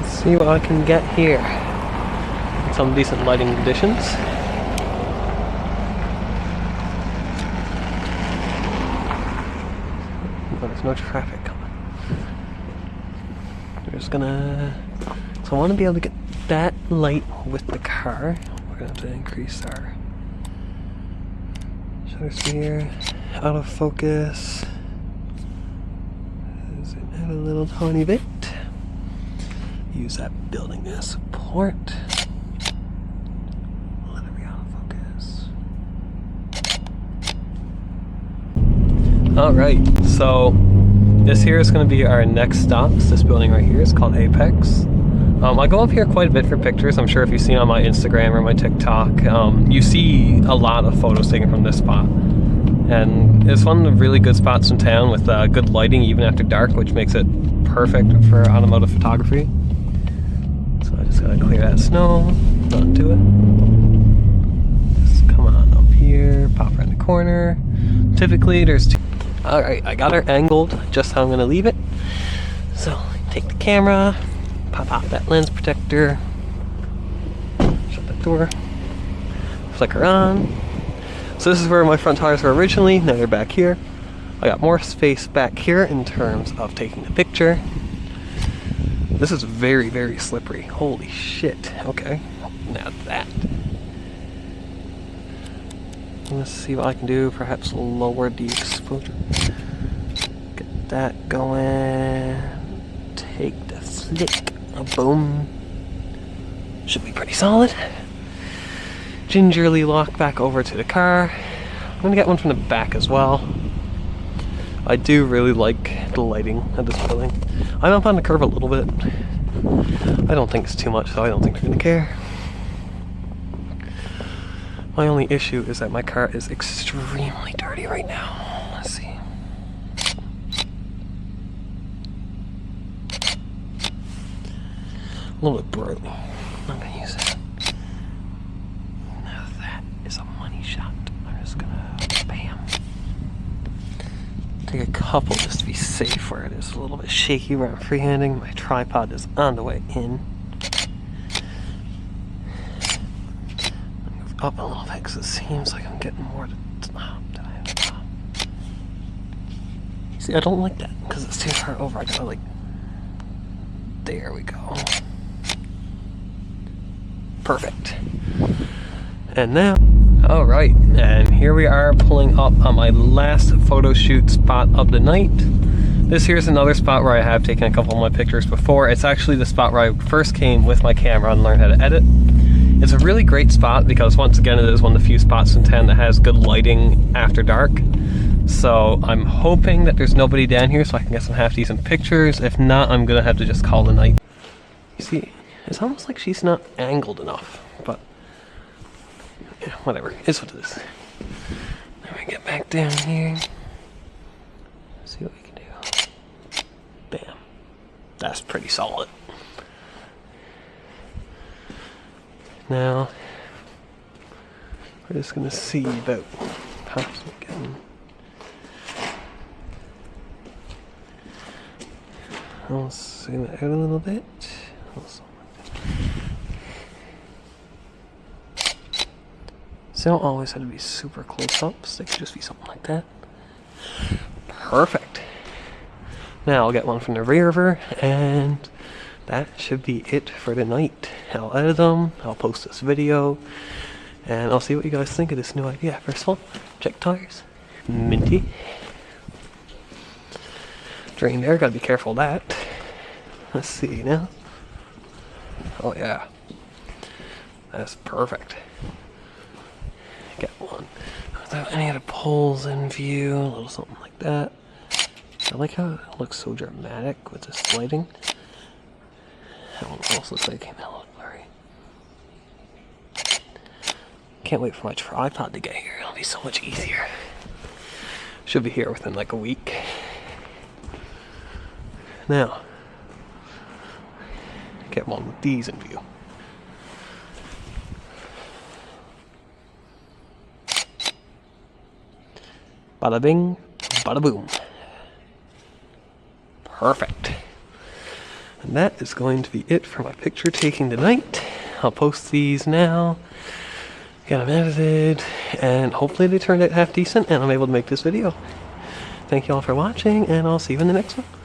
See what I can get here. Some decent lighting conditions. Oh, there's no traffic coming. We're just gonna... So I want to be able to get that light with the car. We're gonna have to increase our shutter speed, autofocus. Zoom out a little tiny bit. Use that building as support. Let it be autofocus. Alright, so this here is going to be our next stop. This building right here is called Apex. I go up here quite a bit for pictures. I'm sure if you've seen on my Instagram or my TikTok, you see a lot of photos taken from this spot. And it's one of the really good spots in town with good lighting even after dark, which makes it perfect for automotive photography. So I just gotta clear that snow, run to it. Just come on up here, pop around the corner. Typically there's two. Alright, I got her angled just how I'm gonna leave it. So take the camera, pop out that lens protector, shut that door, flicker on. So this is where my front tires were originally, now they're back here. I got more space back here in terms of taking the picture. This is very, very slippery. Holy shit. Okay, now that. Let's see what I can do. Perhaps lower the exposure. Get that going. Take the flick. Boom. Should be pretty solid. Gingerly walk back over to the car. I'm gonna get one from the back as well. I do really like the lighting of this building. I'm up on the curb a little bit. I don't think it's too much, so I don't think they're gonna care. My only issue is that my car is extremely dirty right now. Let's see. A little bit burly. I'm gonna use it. Now that is a money shot. I'm just gonna bam. Take a couple just to be safe where it is a little bit shaky where I'm freehanding. My tripod is on the way in. Move up a little bit because it seems like I'm getting more to the top. See, I don't like that because it's too far over. I gotta like, there we go. Perfect. And now, alright, and here we are pulling up on my last photo shoot spot of the night. This here is another spot where I have taken a couple of my pictures before. It's actually the spot where I first came with my camera and learned how to edit. It's a really great spot because once again it is one of the few spots in town that has good lighting after dark. So I'm hoping that there's nobody down here so I can get some half decent pictures. If not, I'm gonna have to just call the night. You see, it's almost like she's not angled enough, but yeah, whatever, it's what it is. Let me get back down here. See what we can do. Bam. That's pretty solid. Now, we're just gonna see about possibly getting. I'll zoom it out a little bit. So they don't always have to be super close ups, they could just be something like that. Perfect. Now I'll get one from the rear of her, and that should be it for the night. I'll edit them, I'll post this video, and I'll see what you guys think of this new idea. First of all, check tires. Minty. Drain there, gotta be careful of that. Let's see now. Oh yeah. That's perfect. Get one without any of the poles in view, a little something like that. I like how it looks so dramatic with this lighting. That one almost looks like it came out a little blurry. Can't wait for my tripod to get here, it'll be so much easier. Should be here within like a week. Now, get one with these in view. Bada bing, bada boom. Perfect. And that is going to be it for my picture taking tonight. I'll post these now, get them edited, and hopefully they turned out half decent and I'm able to make this video. Thank you all for watching, and I'll see you in the next one.